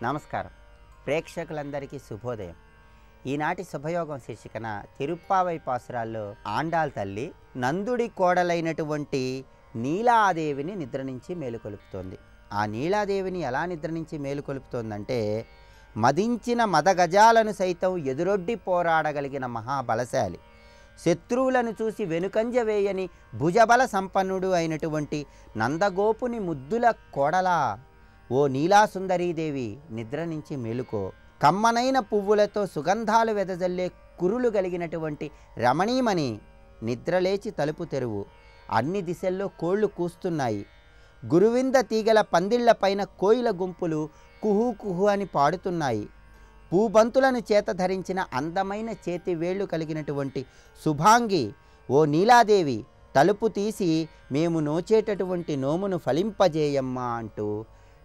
నమస్కారం. ప్రేక్షకులందరికీ శుభోదయం. ఈనాటి శుభయోగం శీర్షికన తిరుప్పావై పాసురాల్లో ఆండాళ్ తల్లి నందుడి కోడలైనటువంటి నీలాదేవిని నిద్ర నుంచి మేలుకొలుపుతోంది. ఆ నీలాదేవిని ఎలా నిద్ర నుంచి మేలుకొలుపుతోందంటే, మదించిన మదగజాలను సైతం ఎదురొడ్డి పోరాడగలిగిన మహాబలశాలి, శత్రువులను చూసి వెనుకంజ వేయని భుజబల సంపన్నుడు అయినటువంటి నందగోపుని ముద్దుల కోడలా, ఓ నీలాసుందరీదేవి నిద్ర నుంచి మేలుకో. కమ్మనైన పువ్వులతో సుగంధాలు వెదజల్లే కురులు కలిగినటువంటి రమణీమణి నిద్రలేచి తలుపు తెరువు. అన్ని దిశల్లో కోళ్లు కూస్తున్నాయి. గురువింద తీగల పందిళ్లపైన కోయిల గుంపులు కుహు కుహు అని పాడుతున్నాయి. పూబంతులను చేత ధరించిన అందమైన చేతి వేళ్లు కలిగినటువంటి శుభాంగి, ఓ నీలాదేవి తలుపు తీసి మేము నోచేటటువంటి నోమును ఫలింపజేయమ్మా అంటూ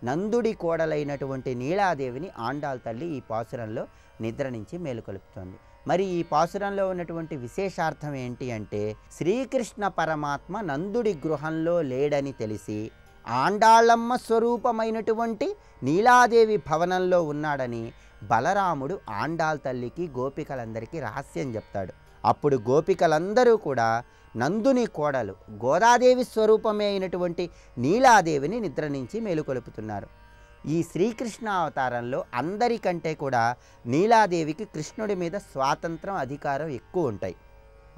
నందుడి కోడలైనటువంటి నీలాదేవిని ఆండాళ్ తల్లి ఈ పాసురంలో నిద్ర నుంచి మేలుకొలుపుతోంది. మరి ఈ పాసురంలో ఉన్నటువంటి విశేషార్థం ఏంటి అంటే, శ్రీకృష్ణ పరమాత్మ నందుడి గృహంలో లేడని తెలిసి ఆండాళ్ళమ్మ స్వరూపమైనటువంటి నీలాదేవి భవనంలో ఉన్నాడని బలరాముడు ఆండాళ్ తల్లికి గోపికలందరికీ రహస్యం చెప్తాడు. అప్పుడు గోపికలందరూ కూడా నందుని కోడలు గోదాదేవి స్వరూపమే అయినటువంటి నీలాదేవిని నిద్ర నుంచి మేలుకొలుపుతున్నారు. ఈ శ్రీకృష్ణ అవతారంలో అందరికంటే కూడా నీలాదేవికి కృష్ణుడి మీద స్వాతంత్రం, అధికారం ఎక్కువ ఉంటాయి.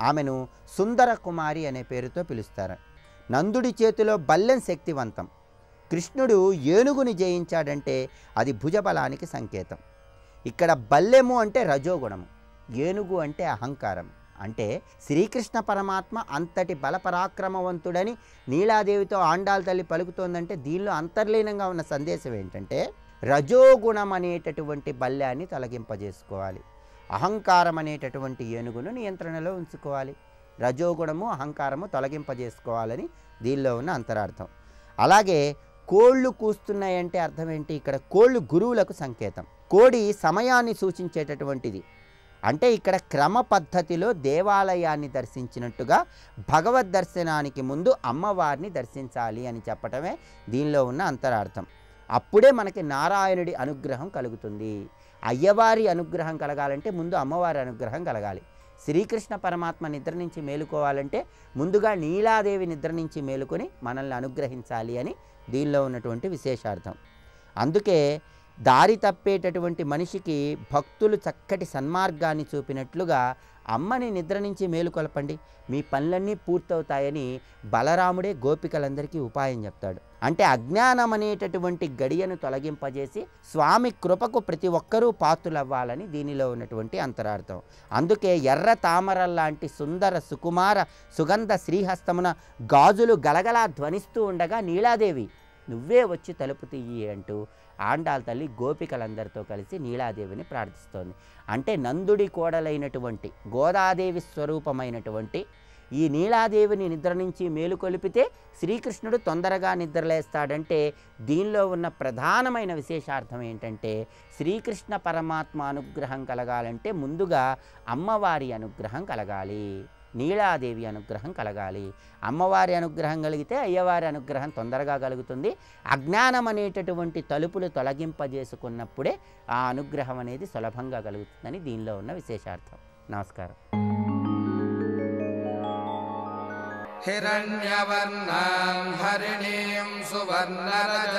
ఆమెను సుందర కుమారి అనే పేరుతో పిలుస్తారు. నందుడి చేతిలో బల్లెం శక్తివంతం. కృష్ణుడు ఏనుగుని జయించాడంటే అది భుజబలానికి సంకేతం. ఇక్కడ బల్లెము అంటే రజోగుణము, ఏనుగు అంటే అహంకారం. అంటే శ్రీకృష్ణ పరమాత్మ అంతటి బలపరాక్రమవంతుడని నీలాదేవితో ఆండాళ్ తల్లి పలుకుతోందంటే దీనిలో అంతర్లీనంగా ఉన్న సందేశం ఏంటంటే, రజోగుణం అనేటటువంటి బల్యాన్ని తొలగింపజేసుకోవాలి, అహంకారం అనేటటువంటి ఏనుగును నియంత్రణలో ఉంచుకోవాలి, రజోగుణము అహంకారము తొలగింపజేసుకోవాలని దీనిలో ఉన్న అంతరార్థం. అలాగే కోళ్ళు కూస్తున్నాయంటే అర్థం ఏంటి? ఇక్కడ కోళ్ళు గురువులకు సంకేతం. కోడి సమయాన్ని సూచించేటటువంటిది. అంటే ఇక్కడ క్రమ పద్ధతిలో దేవాలయాన్ని దర్శించినట్టుగా భగవద్ దర్శనానికి ముందు అమ్మవారిని దర్శించాలి అని చెప్పటమే దీనిలో ఉన్న అంతరార్థం. అప్పుడే మనకి నారాయణుడి అనుగ్రహం కలుగుతుంది. అయ్యవారి అనుగ్రహం కలగాలంటే ముందు అమ్మవారి అనుగ్రహం కలగాలి. శ్రీకృష్ణ పరమాత్మ నిద్ర నుంచి మేలుకోవాలంటే ముందుగా నీలాదేవి నిద్ర నుంచి మేలుకొని మనల్ని అనుగ్రహించాలి అని దీనిలో ఉన్నటువంటి విశేషార్థం. అందుకే దారి తప్పేటటువంటి మనిషికి భక్తులు చక్కటి సన్మార్గాన్ని చూపినట్లుగా అమ్మని నిద్ర నుంచి మేలుకొలపండి, మీ పనులన్నీ పూర్తవుతాయని బలరాముడే గోపికలందరికీ ఉపాయం చెప్తాడు. అంటే అజ్ఞానం అనేటటువంటి గడియను తొలగింపజేసి స్వామి కృపకు ప్రతి ఒక్కరూ పాత్రులవ్వాలని దీనిలో ఉన్నటువంటి అంతరార్థం. అందుకే ఎర్ర తామరల్లాంటి సుందర సుకుమార సుగంధ శ్రీహస్తమున గాజులు గలగలా ధ్వనిస్తూ ఉండగా నీలాదేవి నువ్వే వచ్చి తలుపు తీయి అంటూ ఆండాళ్ తల్లి గోపికలందరితో కలిసి నీలాదేవిని ప్రార్థిస్తోంది. అంటే నందుడి కోడలైనటువంటి గోదాదేవి స్వరూపమైనటువంటి ఈ నీలాదేవిని నిద్ర నుంచి మేలుకొలిపితే శ్రీకృష్ణుడు తొందరగా నిద్రలేస్తాడంటే దీనిలో ఉన్న ప్రధానమైన విశేషార్థం ఏంటంటే, శ్రీకృష్ణ పరమాత్మ అనుగ్రహం కలగాలంటే ముందుగా అమ్మవారి అనుగ్రహం కలగాలి, నీలాదేవి అనుగ్రహం కలగాలి. అమ్మవారి అనుగ్రహం కలిగితే అయ్యవారి అనుగ్రహం తొందరగా కలుగుతుంది. అజ్ఞానం అనేటటువంటి తలుపులు తొలగింపజేసుకున్నప్పుడే ఆ అనుగ్రహం అనేది సులభంగా కలుగుతుందని దీనిలో ఉన్న విశేషార్థం. నమస్కారం. హిరణ్యవర్ణాం హరిణీం సువర్ణరజతస్రజాం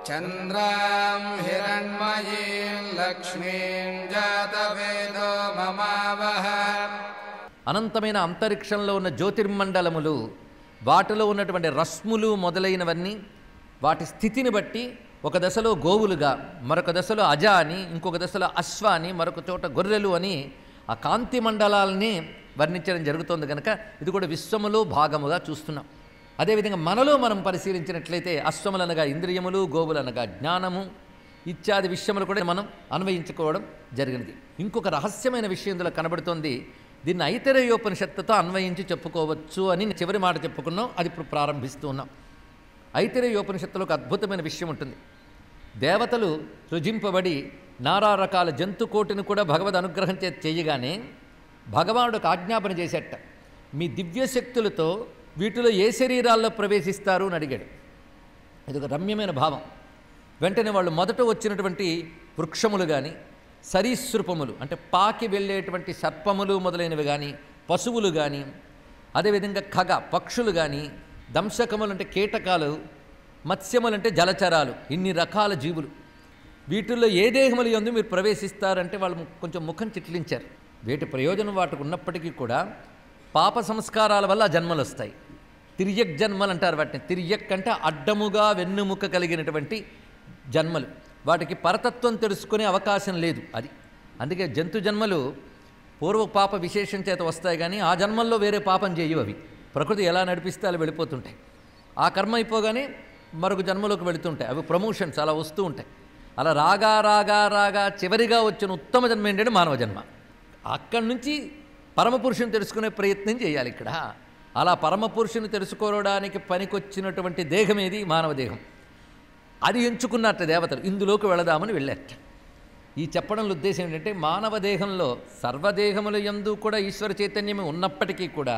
చంద్రాం హిరణ్మయీం లక్ష్మీం జాతవేదో మమావహ. అనంతమైన అంతరిక్షంలో ఉన్న జ్యోతిర్మండలములు, వాటిలో ఉన్నటువంటి రశ్ములు మొదలైనవన్నీ వాటి స్థితిని బట్టి ఒక దశలో గోవులుగా, మరొక దశలో అజ అని, ఇంకొక దశలో అశ్వ అని, మరొక చోట గొర్రెలు అని ఆ కాంతి మండలాలని వర్ణించడం జరుగుతుంది. కనుక ఇది కూడా విశ్వములో భాగముగా చూస్తున్నాం. అదేవిధంగా మనలో మనం పరిశీలించినట్లయితే అశ్వములనగా ఇంద్రియములు, గోవులనగా జ్ఞానము ఇత్యాది విషయములు కూడా మనం అన్వయించుకోవడం జరిగినది. ఇంకొక రహస్యమైన విషయం ఇందులో కనబడుతోంది. దీన్ని ఐతరేయోపనిషత్తుతో అన్వయించి చెప్పుకోవచ్చు అని చివరి మాట చెప్పుకున్నాం. అది ఇప్పుడు ప్రారంభిస్తూ ఉన్నాం. ఐతరేయోపనిషత్తులో ఒక అద్భుతమైన విషయం ఉంటుంది. దేవతలు సృజింపబడి నానా రకాల జంతుకోటిని కూడా భగవద్ అనుగ్రహం చేత చేయగానే భగవానుడు ఒక ఆజ్ఞాపన చేసేట, మీ దివ్యశక్తులతో వీటిలో ఏ శరీరాల్లో ప్రవేశిస్తారు అని అడిగాడు. ఇది ఒక రమ్యమైన భావం. వెంటనే వాళ్ళు మొదట వచ్చినటువంటి వృక్షములు కానీ, సరీసృపములు అంటే పాకి వెళ్ళేటువంటి సర్పములు మొదలైనవి కానీ, పశువులు కానీ, అదేవిధంగా పక్షులు కానీ, దంశకములు అంటే కీటకాలు, మత్స్యములు అంటే జలచరాలు, ఇన్ని రకాల జీవులు. వీటిల్లో ఏ దేహములు యందు మీరు ప్రవేశిస్తారంటే వాళ్ళు కొంచెం ముఖం చిట్లించారు. వీటి ప్రయోజనం వాటికి ఉన్నప్పటికీ కూడా పాప సంస్కారాల వల్ల ఆ జన్మలు వస్తాయి. తిర్యక్ జన్మలు అంటారు వాటిని. తిర్యక్ అంటే అడ్డముగా వెన్నుముక కలిగినటువంటి జన్మలు. వాటికి పరతత్వం తెలుసుకునే అవకాశం లేదు. అది అందుకే జంతు జన్మలు పూర్వ పాప విశేషం చేత వస్తాయి, కానీ ఆ జన్మల్లో వేరే పాపం చేయవు. అవి ప్రకృతి ఎలా నడిపిస్తే అలా వెళ్ళిపోతుంటాయి. ఆ కర్మ అయిపోగానే మరొక జన్మలోకి వెళుతుంటాయి. అవి ప్రమోషన్స్ అలా వస్తూ ఉంటాయి. అలా రాగా రాగా రాగా చివరిగా వచ్చిన ఉత్తమ జన్మ ఏంటంటే మానవ జన్మ. అక్కడి నుంచి పరమపురుషుని తెలుసుకునే ప్రయత్నం చేయాలి ఇక్కడ. అలా పరమపురుషుని తెలుసుకోవడానికి పనికొచ్చినటువంటి దేహం ఏది? మానవ దేహం. అది ఎంచుకున్నట్టు దేవతలు ఇందులోకి వెళదామని వెళ్ళారట. ఈ చెప్పడంలో ఉద్దేశం ఏంటంటే మానవ దేహంలో సర్వదేహముల యందు కూడా ఈశ్వర చైతన్యమే ఉన్నప్పటికీ కూడా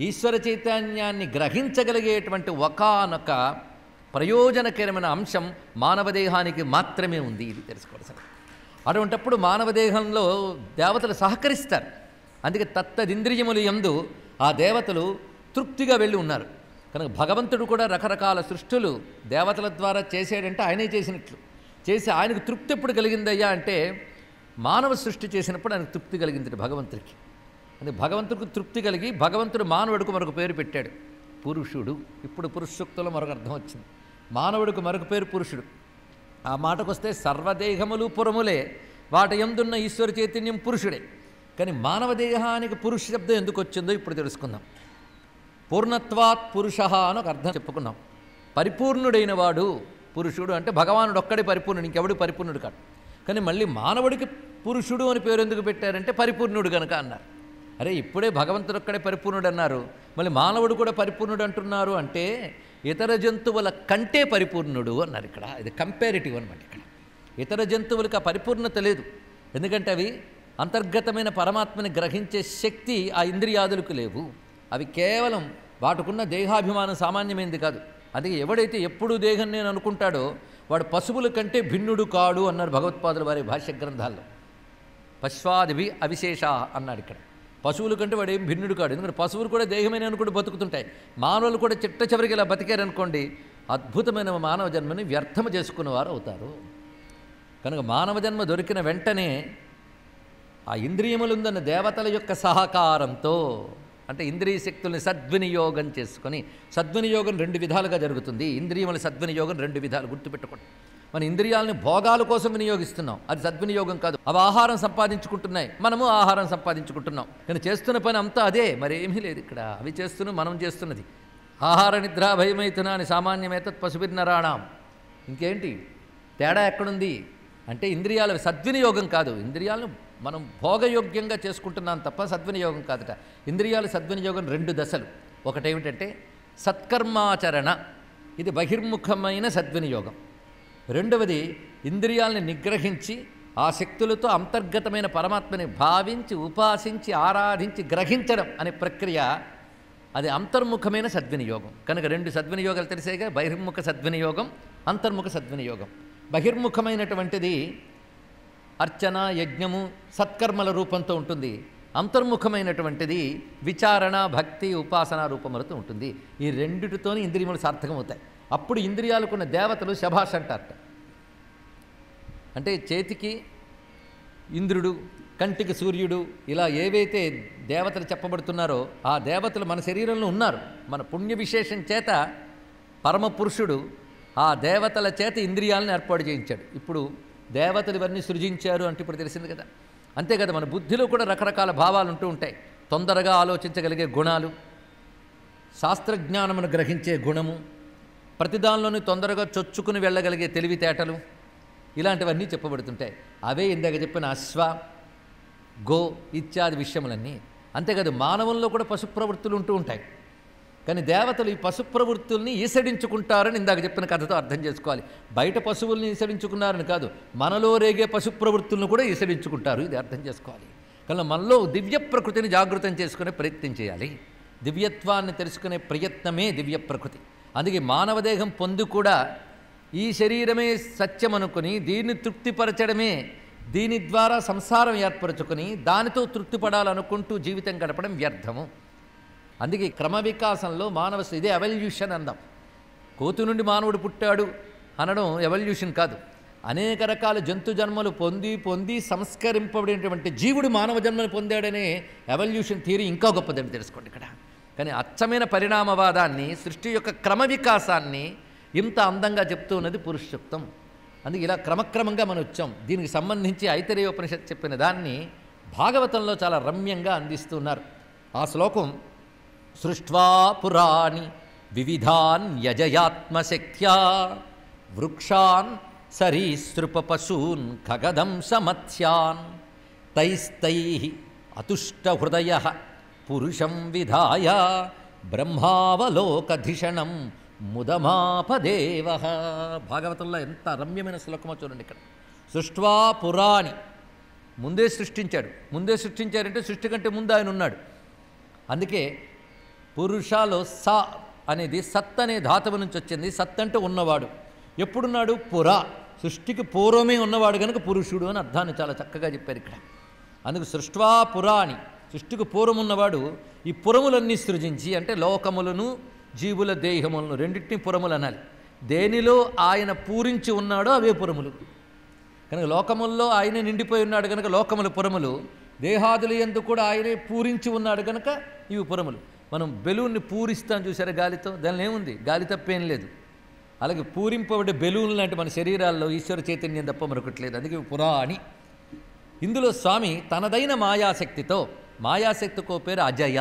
ఈశ్వర చైతన్యాన్ని గ్రహించగలిగేటువంటి ఒకానొక ప్రయోజనకరమైన అంశం మానవ దేహానికి మాత్రమే ఉంది. ఇది తెలుసుకోవాల్సింది. అటువంటప్పుడు మానవ దేహంలో దేవతలు సహకరిస్తారు. అందుకే తత్తదింద్రియములు యందు ఆ దేవతలు తృప్తిగా వెళ్ళి ఉన్నారు. కనుక భగవంతుడు కూడా రకరకాల సృష్టులు దేవతల ద్వారా చేసాడంటే ఆయనే చేసినట్లు చేసి ఆయనకు తృప్తి ఎప్పుడు కలిగిందయ్యా అంటే మానవ సృష్టి చేసినప్పుడు ఆయనకు తృప్తి కలిగింది భగవంతుడికి. అంటే భగవంతుడికి తృప్తి కలిగి భగవంతుడు మానవుడికి మరొక పేరు పెట్టాడు, పురుషుడు. ఇప్పుడు పురుష సూక్తంలో మరొక అర్థం వచ్చింది. మానవుడికి మరొక పేరు పురుషుడు. ఆ మాటకు వస్తే సర్వదేహములు పురములే, వాటి యందున్న ఈశ్వర చైతన్యం పురుషుడే. కానీ మానవ దేహానికి పురుష శబ్దం ఎందుకు వచ్చిందో ఇప్పుడు తెలుసుకుందాం. పూర్ణత్వాత్ పురుష అని ఒక అర్థం చెప్పుకున్నాం. పరిపూర్ణుడైన వాడు పురుషుడు అంటే భగవానుడు ఒక్కడే పరిపూర్ణుడు, ఇంకెవడు పరిపూర్ణుడు కాదు. కానీ మళ్ళీ మానవుడికి పురుషుడు అని పేరు ఎందుకు పెట్టారంటే పరిపూర్ణుడు కనుక అన్నారు. అరే ఇప్పుడే భగవంతుడు ఒక్కడే పరిపూర్ణుడు అన్నారు, మళ్ళీ మానవుడు కూడా పరిపూర్ణుడు అంటున్నారు అంటే ఇతర జంతువుల కంటే పరిపూర్ణుడు అన్నారు. ఇక్కడ ఇది కంపారిటివ్ అనమాట. ఇక్కడ ఇతర జంతువులకు ఆ పరిపూర్ణత లేదు. ఎందుకంటే అవి అంతర్గతమైన పరమాత్మని గ్రహించే శక్తి ఆ ఇంద్రియాదులకు లేవు. అవి కేవలం వాటికున్న దేహాభిమానం సామాన్యమైనది కాదు. అది ఎవడైతే ఎప్పుడు దేహం నేను అనుకుంటాడో వాడు పశువుల కంటే భిన్నుడు కాడు అన్నారు భగవత్పాదుల వారి భాష్య గ్రంథాల్లో. పశ్వాదిభి అవిశేష అన్నాడు. ఇక్కడ పశువుల కంటే వాడు ఏం భిన్నుడు కాడు. ఎందుకంటే పశువులు కూడా దేహమైన అనుకుంటూ బతుకుతుంటాయి. మానవులు కూడా చిట్ట చివరికి ఇలా బతికారనుకోండి అద్భుతమైన మానవ జన్మని వ్యర్థము చేసుకున్నవారు అవుతారు. కనుక మానవ జన్మ దొరికిన వెంటనే ఆ ఇంద్రియములుందన్న దేవతల యొక్క సహకారంతో అంటే ఇంద్రియ శక్తుల్ని సద్వినియోగం చేసుకొని, సద్వినియోగం రెండు విధాలుగా జరుగుతుంది. ఇంద్రియముల సద్వినియోగం రెండు విధాలు గుర్తుపెట్టుకోండి. మన ఇంద్రియాలని భోగాల కోసం వినియోగిస్తున్నాం, అది సద్వినియోగం కాదు. అవి ఆహారం సంపాదించుకుంటున్నాయి, మనము ఆహారం సంపాదించుకుంటున్నాం. కానీ చేస్తున్న పని అంతా అదే, మరేమీ లేదు ఇక్కడ. అవి చేస్తున్నాం, మనం చేస్తున్నది. ఆహార నిద్ర భయమైతున్నా అని సామాన్యమేతత్ పశుభిర్నరాణం. ఇంకేంటి తేడా ఎక్కడుంది అంటే ఇంద్రియాల సద్వినియోగం కాదు. ఇంద్రియాలను మనం భోగయోగ్యంగా చేసుకుంటున్నాం తప్ప సద్వినియోగం కాదట. ఇంద్రియాల సద్వినియోగం రెండు దశలు. ఒకటేమిటంటే సత్కర్మాచరణ, ఇది బహిర్ముఖమైన సద్వినియోగం. రెండవది ఇంద్రియాలని నిగ్రహించి ఆ శక్తులతో అంతర్గతమైన పరమాత్మని భావించి ఉపాసించి ఆరాధించి గ్రహించడం అనే ప్రక్రియ, అది అంతర్ముఖమైన సద్వినియోగం. కనుక రెండు సద్వినియోగాలు తెలిసేగా, బహిర్ముఖ సద్వినియోగం, అంతర్ముఖ సద్వినియోగం. బహిర్ముఖమైనటువంటిది అర్చన, యజ్ఞము, సత్కర్మల రూపంతో ఉంటుంది. అంతర్ముఖమైనటువంటిది విచారణ, భక్తి, ఉపాసన రూపములతో ఉంటుంది. ఈ రెండిటితోనే ఇంద్రియములు సార్థకమవుతాయి. అప్పుడు ఇంద్రియాలకున్న దేవతలు శభాష్ అంటారట. అంటే చేతికి ఇంద్రుడు, కంటికి సూర్యుడు, ఇలా ఏవైతే దేవతలు చెప్పబడుతున్నారో ఆ దేవతలు మన శరీరంలో ఉన్నారు. మన పుణ్య విశేషం చేత పరమపురుషుడు ఆ దేవతల చేత ఇంద్రియాలను ఏర్పాటు చేయించాడు. ఇప్పుడు దేవతలు ఇవన్నీ సృజించారు అంటే ఇప్పుడు తెలిసింది కదా. అంతే కదా, మన బుద్ధిలో కూడా రకరకాల భావాలు ఉంటూ ఉంటాయి. తొందరగా ఆలోచించగలిగే గుణాలు, శాస్త్రజ్ఞానమును గ్రహించే గుణము, ప్రతిదానిలోని తొందరగా చొచ్చుకుని వెళ్ళగలిగే తెలివితేటలు, ఇలాంటివన్నీ చెప్పబడుతుంటాయి. అవే ఇందాక చెప్పిన అశ్వ, గో ఇత్యాది విషయములన్నీ. అంతేకాదు మానవంలో కూడా పశు ప్రవృత్తులు ఉంటూ ఉంటాయి. కానీ దేవతలు ఈ పశు ప్రవృత్తుల్ని ఈసడించుకుంటారని ఇందాక చెప్పిన కథతో అర్థం చేసుకోవాలి. బయట పశువుల్ని ఈసడించుకున్నారని కాదు, మనలో రేగే పశు ప్రవృత్తులను కూడా ఈసడించుకుంటారు. ఇది అర్థం చేసుకోవాలి. కనుక మనలో దివ్య ప్రకృతిని జాగృతం చేసుకునే ప్రయత్నం చేయాలి. దివ్యత్వాన్ని తెలుసుకునే ప్రయత్నమే దివ్య ప్రకృతి. అందుకే మానవ దేహం పొంది కూడా ఈ శరీరమే సత్యం అనుకుని దీన్ని తృప్తిపరచడమే, దీని ద్వారా సంసారం ఏర్పరచుకొని దానితో తృప్తిపడాలనుకుంటూ జీవితం గడపడం వ్యర్థము. అందుకే క్రమ వికాసంలో మానవ ఇదే ఎవల్యూషన్ అందాం. కోతి నుండి మానవుడు పుట్టాడు అనడం ఎవల్యూషన్ కాదు. అనేక రకాల జంతు జన్మలు పొంది పొంది సంస్కరింపబడినటువంటి జీవుడు మానవ జన్మను పొందాడనే ఎవల్యూషన్ థియరీ ఇంకా గొప్పదని తెలుసుకోండి ఇక్కడ. కానీ అచ్చమైన పరిణామవాదాన్ని, సృష్టి యొక్క క్రమ వికాసాన్ని ఇంత అందంగా చెప్తూ ఉన్నది పురుషసూక్తం. అందుకే ఇలా క్రమక్రమంగా మనం వచ్చాం. దీనికి సంబంధించి ఐతరేయోపనిషత్తు చెప్పిన దాన్ని భాగవతంలో చాలా రమ్యంగా అందిస్తున్నారు. ఆ శ్లోకం సృష్ట్వా పురాణి వివిధాన్ యజయాత్మశక్త్యా వృక్షాన్ సరీసృప పశూన్ ఖగదంసమత్స్యాన్ తైస్తైః అతుష్టహృదయః పురుషం విధాయ బ్రహ్మావలోకధిషణం ముదమాపదేవః. భాగవతంలో ఎంత రమ్యమైన శ్లోకమో చూడండి ఇక్కడ. సృష్ట్వా పురాణి, ముందే సృష్టించాడు. ముందే సృష్టించారంటే సృష్టి కంటే ముందు ఆయన ఉన్నాడు. అందుకే పురుషాలో స అనేది సత్ అనే ధాతువు నుంచి వచ్చింది. సత్ అంటే ఉన్నవాడు. ఎప్పుడున్నాడు? పురా, సృష్టికి పూర్వమే ఉన్నవాడు కనుక పురుషుడు అని అర్థాన్ని చాలా చక్కగా చెప్పారు ఇక్కడ. అందుకు సృష్ట్వా పురాణి, సృష్టికి పూర్వం ఉన్నవాడు ఈ పురములన్నీ సృజించి, అంటే లోకములను జీవుల దేహములను రెండింటినీ పురములు అనాలి. దేనిలో ఆయన పూరించి ఉన్నాడో అవే పురములు కనుక లోకముల్లో ఆయనే నిండిపోయి ఉన్నాడు కనుక లోకములు పురములు, దేహాదులు యందు కూడా ఆయనే పూరించి ఉన్నాడు కనుక ఇవి పురములు. మనం బెలూన్ని పూరిస్తాం చూసారా గాలితో, దానిలో ఏముంది? గాలి తప్పేం లేదు. అలాగే పూరింపబడే బెలూన్ లాంటి మన శరీరాల్లో ఈశ్వర చైతన్యం తప్ప మరొకట్లేదు. అందుకే పురాణి. ఇందులో స్వామి తనదైన మాయాశక్తితో, మాయాశక్తికో పేరు అజయ,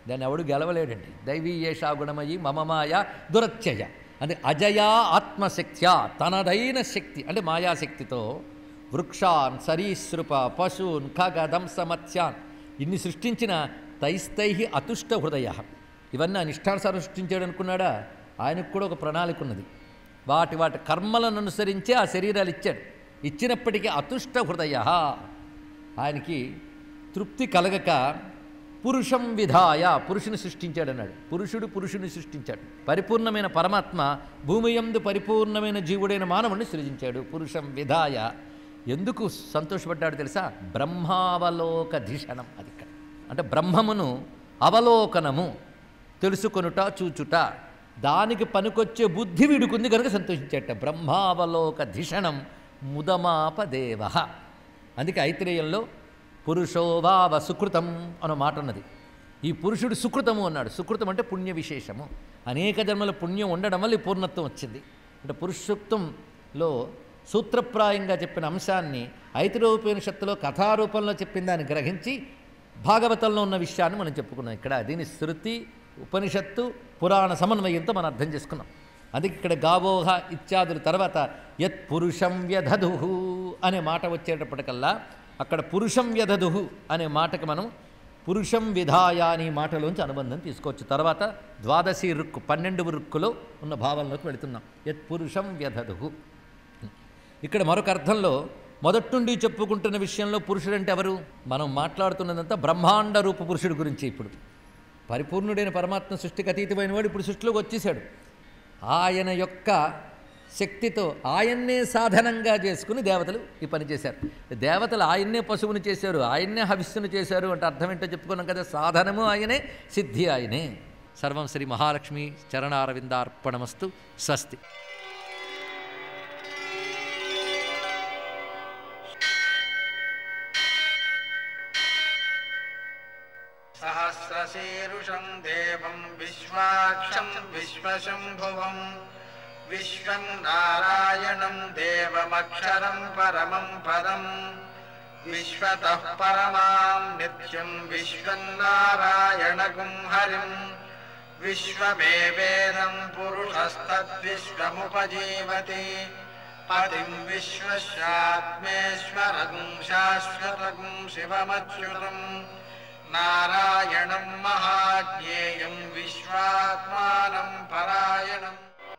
దాన్ని ఎవడు గెలవలేడండి. దైవీయేషా గుణమయి మమ మాయ దురత్యయ. అంటే అజయా ఆత్మశక్త్యా, తనదైన శక్తి అంటే మాయాశక్తితో వృక్షాన్ సరీసృప పశూన్ ఖగదంసమత్స్యాన్ ఇన్ని సృష్టించిన తైస్తైః అతుష్ట హృదయ. ఇవన్నీ ఆయన ఇష్టానుసారం సృష్టించాడు అనుకున్నాడా? ఆయనకు కూడా ఒక ప్రణాళిక ఉన్నది. వాటి వాటి కర్మలను అనుసరించే ఆ శరీరాలు ఇచ్చాడు. ఇచ్చినప్పటికీ అతుష్ట హృదయ, ఆయనకి తృప్తి కలగక పురుషం విధాయ, పురుషుని సృష్టించాడన్నాడు. పురుషుడు పురుషుని సృష్టించాడు. పరిపూర్ణమైన పరమాత్మ భూమియందు పరిపూర్ణమైన జీవుడైన మానవుడిని సృజించాడు. పురుషం విధాయ. ఎందుకు సంతోషపడ్డాడు తెలుసా? బ్రహ్మావలోకధిషణం. అది ఇక్కడ అంటే బ్రహ్మమును అవలోకనము, తెలుసుకొనుట, చూచుట, దానికి పనికొచ్చే బుద్ధి వీడుకుంది కనుక సంతోషించేట. బ్రహ్మావలోకధిషణం ముదమాపదేవ. అందుకే ఐత్రేయంలో పురుషోవావ సుకృతం అన్న మాట ఉన్నది. ఈ పురుషుడు సుకృతము అన్నాడు. సుకృతం అంటే పుణ్య విశేషము. అనేక జన్మల పుణ్యం ఉండడం వల్ల ఈ పూర్ణత్వం వచ్చింది. అంటే పురుషసూక్తంలో సూత్రప్రాయంగా చెప్పిన అంశాన్ని ఐతరేయోపనిషత్తులో కథారూపంలో చెప్పిన దాన్ని గ్రహించి భాగవతంలో ఉన్న విషయాన్ని మనం చెప్పుకున్నాం. ఇక్కడ దీని శృతి, ఉపనిషత్తు, పురాణ సమన్వయంతో మనం అర్థం చేసుకున్నాం. అందుకే ఇక్కడ గావోహ ఇత్యాదుల తర్వాత యత్ పురుషం వ్యధదుహు అనే మాట వచ్చేటప్పటికల్లా అక్కడ పురుషం వ్యధదుహు అనే మాటకి మనం పురుషం విధాయ అనే మాటలోంచి అనుబంధం తీసుకోవచ్చు. తర్వాత ద్వాదశి రుక్కు 12వ రుక్కులో ఉన్న భావంలోకి వెళుతున్నాం. యత్ పురుషం వ్యధదుహు. ఇక్కడ మరొక అర్థంలో మొదటి నుండి చెప్పుకుంటున్న విషయంలో పురుషుడు అంటే ఎవరు? మనం మాట్లాడుతున్నదంతా బ్రహ్మాండ రూప పురుషుడి గురించి. ఇప్పుడు పరిపూర్ణుడైన పరమాత్మ సృష్టికి అతీతమైన వాడు ఇప్పుడు సృష్టిలోకి వచ్చేసాడు. ఆయన యొక్క శక్తితో ఆయన్నే సాధనంగా చేసుకుని దేవతలు ఈ పని చేశారు. దేవతలు ఆయన్నే పశువుని చేశారు, ఆయన్నే హవిస్సును చేశారు అంటే అర్థం ఏంటో చెప్పుకున్నాం కదా. సాధనము ఆయనే, సిద్ధి ఆయనే. సర్వం శ్రీ మహాలక్ష్మి చరణారవిందార్పణమస్తు. స్వస్తి. సహస్రశీరుషం దేవం విశ్వాక్షం విశ్వశంభువం విశ్వం నారాయణం దేవమక్షరం పరమం పదం విశ్వతః పరమాం నిత్యం విశ్వం నారాయణగుం హరిం విశ్వమేవేదం పురుషస్తద్విశ్వముపజీవతి పతిం విశ్వస్యాత్మేశ్వరగుం శాశ్వతగుం శివమచ్యుతం నారాయణం మహాజ్ఞేయం విశ్వాత్మానం పరాయణం.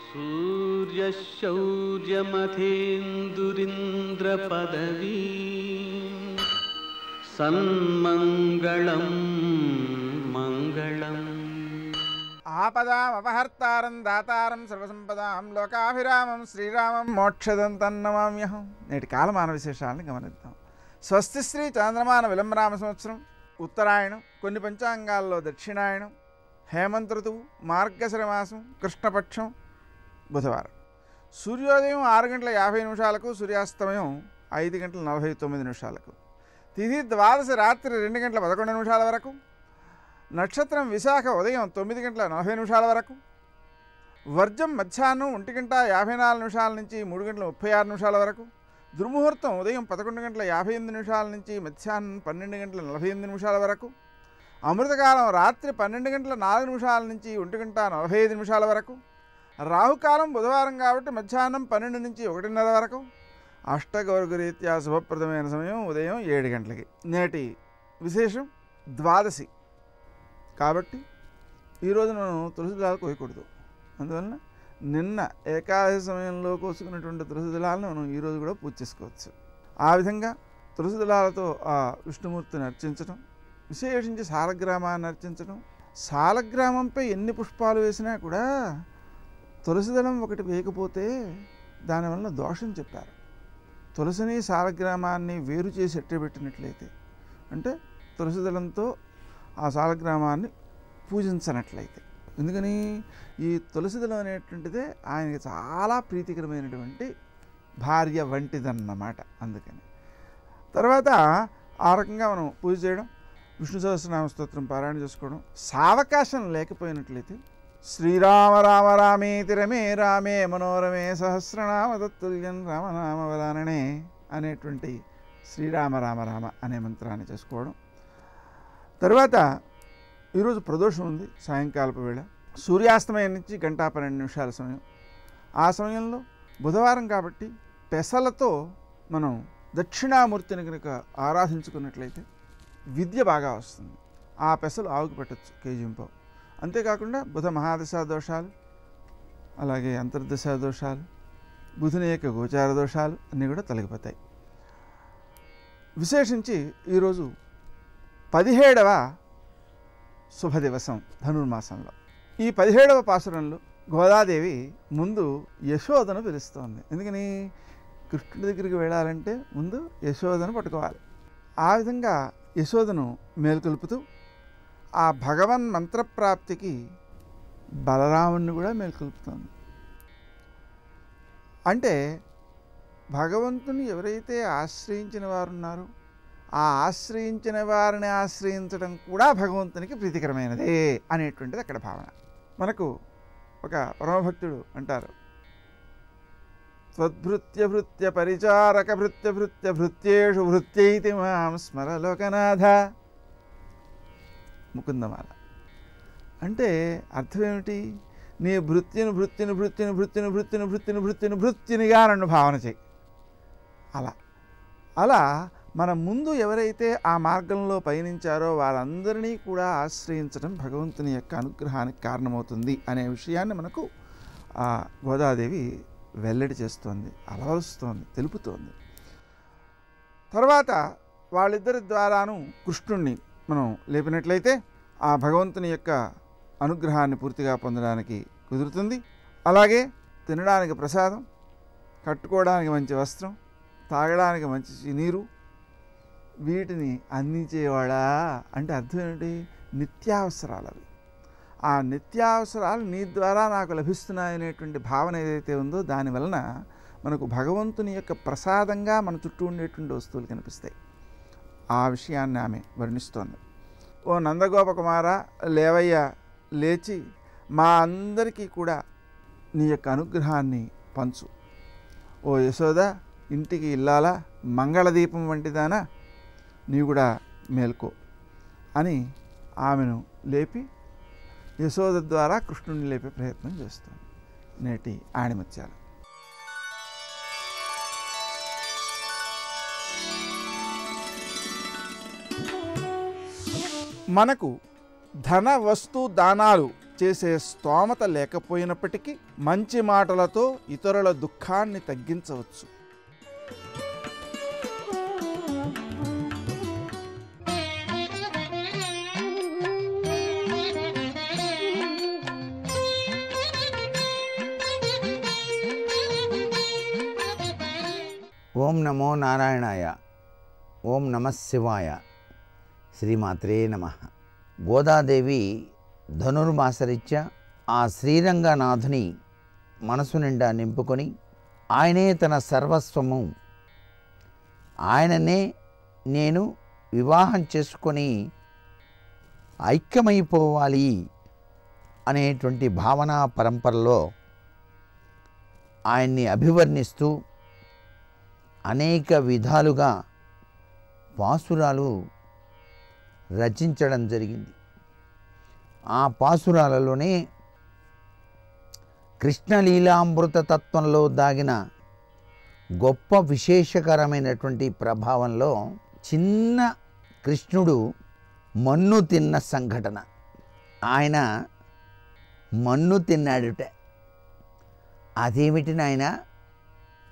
సూర్యశౌర్యమథేందురింద్రపదవీ సన్మంగళం మంగళం. ఆపదాం అపహర్తారం దాతారం సర్వసంపదాం లోకాభిరామం శ్రీరామం మోక్షదం తన్నమామ్యహం. నేటి కాలమాన విశేషాలను గమనిద్దాం. స్వస్తి శ్రీ చాంద్రమాన విలంబరామ సంవత్సరం, ఉత్తరాయణం, కొన్ని పంచాంగాల్లో దక్షిణాయనం, హేమంత ఋతువు, మార్గశిర మాసం, కృష్ణపక్షం, బుధవారం. సూర్యోదయం 6:50 సూర్యాస్తమయం 5:49. తిథి ద్వాదశి రాత్రి 2:11 వరకు. నక్షత్రం విశాఖ ఉదయం 9:40 వరకు. వర్జం మధ్యాహ్నం 1:54 నుంచి 3:36 వరకు. దుర్ముహూర్తం ఉదయం 11:58 నుంచి మధ్యాహ్నం 12:48 వరకు. అమృతకాలం రాత్రి 12:04 నుంచి 1:45 వరకు. రాహుకాలం బుధవారం కాబట్టి మధ్యాహ్నం 12 నుంచి 1:30 వరకు. అష్టగౌరగరీత్యా శుభప్రదమైన సమయం ఉదయం 7 గంటలకి. నేటి విశేషం ద్వాదశి కాబట్టి ఈరోజు మనం తులసి దళాలు కోయకూడదు. అందువలన నిన్న ఏకాదశి సమయంలో కోసుకున్నటువంటి తులసి దళాలను మనం ఈరోజు కూడా పూజ చేసుకోవచ్చు. ఆ విధంగా తులసి దళాలతో ఆ విష్ణుమూర్తిని అర్చించడం, విశేషించి సాలగ్రామాన్ని అర్చించడం. సాలగ్రామంపై ఎన్ని పుష్పాలు వేసినా కూడా తులసిదళం ఒకటి వేయకపోతే దానివల్ల దోషం చెప్పారు. తులసిని సాలగ్రామాన్ని వేరు చేసి ఎట్టబెట్టినట్లయితే, అంటే తులసిదళంతో ఆ సాలగ్రామాన్ని పూజించనట్లయితే. ఎందుకని ఈ తులసిదళం అనేటువంటిదే ఆయనకి చాలా ప్రీతికరమైనటువంటి భార్య వంటిదన్నమాట. అందుకని తర్వాత ఆ రకంగా మనం పూజ చేయడం, విష్ణు సహస్రనామ స్తోత్రం పారాయణ చేసుకోవడం. సావకాశం లేకపోయినట్లయితే శ్రీరామ రామ రామేతి రమే రామే మనోరమే సహస్రనామ తత్తుల్యం రామనామవదాననే అనేటువంటి శ్రీరామ రామ రామ అనే మంత్రాన్ని చేసుకోవడం. తర్వాత ఈరోజు ప్రదోషం ఉంది, సాయంకాలపు వేళ. సూర్యాస్తమయం నుంచి 1:12 సమయం. ఆ సమయంలో బుధవారం కాబట్టి పెసలతో మనం దక్షిణామూర్తిని కనుక ఆరాధించుకున్నట్లయితే విద్య బాగా వస్తుంది. ఆ పెసలు ఆవుకు పెట్టచ్చు, కేజీంపావు. అంతేకాకుండా బుధ మహాదశా దోషాలు, అలాగే అంతర్దశా దోషాలు, బుధుని యొక్క గోచార దోషాలు అన్నీ కూడా తొలగిపోతాయి. విశేషించి ఈరోజు 17వ శుభదివసం ధనుర్మాసంలో. ఈ 17వ పాసురంలో గోదాదేవి ముందు యశోదను పిలుస్తోంది. ఎందుకని కృష్ణుడి దగ్గరికి వెళ్ళాలంటే ముందు యశోదను పట్టుకోవాలి. ఆ విధంగా యశోదను మేల్కొల్పుతూ ఆ భగవన్ మంత్రప్రాప్తికి బలరాముణ్ణి కూడా మేల్కొల్పుతోంది. అంటే భగవంతుని ఎవరైతే ఆశ్రయించిన వారు ఉన్నారో ఆ ఆశ్రయించిన వారిని ఆశ్రయించడం కూడా భగవంతునికి ప్రీతికరమైనదే అనేటువంటిది అక్కడ భావన. మనకు ఒక పరమభక్తుడు అంటారు, త్వద్భృత్య భృత్య పరిచారక భృత్య భృత్య భృత్యేషు భృత్యైతి మాం స్మర లోకనాథ. ముకుందమాల అంటే అర్థం ఏమిటి? నీ భృత్యుని భృత్యుని భృత్యుని భృత్యుని భృత్యుని భృత్యుని భృత్యుని భృత్యునిగా నన్ను భావన చేయి. అలా మన ముందు ఎవరైతే ఆ మార్గంలో పయనించారో వారందరినీ కూడా ఆశ్రయించడం భగవంతుని యొక్క అనుగ్రహానికి కారణమవుతుంది అనే విషయాన్ని మనకు ఆ గోదాదేవి వెల్లడి చేస్తోంది, అలవరుస్తోంది, తెలుపుతోంది. తర్వాత వాళ్ళిద్దరి ద్వారాను కృష్ణుణ్ణి మనం లేపినట్లయితే ఆ భగవంతుని యొక్క అనుగ్రహాన్ని పూర్తిగా పొందడానికి కుదురుతుంది. అలాగే తినడానికి ప్రసాదం, కట్టుకోవడానికి మంచి వస్త్రం, తాగడానికి మంచి నీరు, వీటిని అందించేవాడా అంటే అర్థం ఏంటి? నిత్యావసరాలు అవి. ఆ నిత్యావసరాలు నీ ద్వారా నాకు లభిస్తున్నాయనేటువంటి భావన ఏదైతే ఉందో దానివలన మనకు భగవంతుని యొక్క ప్రసాదంగా మన చుట్టూ ఉండేటువంటి వస్తువులు కనిపిస్తాయి. ఆ విషయాన్ని ఆమె వర్ణిస్తోంది. ఓ నందగోపకుమార, లేవయ్య, లేచి మా అందరికీ కూడా నీ యొక్క అనుగ్రహాన్ని పంచు. ఓ యశోద, ఇంటికి ఇల్లాలా, మంగళదీపం వంటిదానా, నీవు కూడా మేల్కో అని ఆమెను లేపి యశోద ద్వారా కృష్ణుని లేపే ప్రయత్నం చేస్తుంది. నేటి ఆణిముత్యాలు. మనకు ధన వస్తు దానాలు చేసే స్తోమత లేకపోయినప్పటికీ మంచి మాటలతో ఇతరుల దుఃఖాన్ని తగ్గించవచ్చు. ఓం నమో నారాయణాయ. ఓం నమః శివాయ. శ్రీమాత్రే నమః. గోదాదేవి ధనుర్మాసరీత్యా ఆ శ్రీరంగనాథుని మనసు నిండా నింపుకొని ఆయనే తన సర్వస్వము, ఆయననే నేను వివాహం చేసుకొని ఐక్యమైపోవాలి అనేటువంటి భావనా పరంపరలో ఆయన్ని అభివర్ణిస్తూ అనేక విధాలుగా పాసురాలు రచించడం జరిగింది. ఆ పాసురాలలోనే కృష్ణలీలామృత తత్వంలో దాగిన గొప్ప విశేషకరమైనటువంటి ప్రభావంలో చిన్న కృష్ణుడు మన్ను తిన్న సంఘటన. ఆయన మన్ను తిన్నాడుట. అదేమిటి నాయన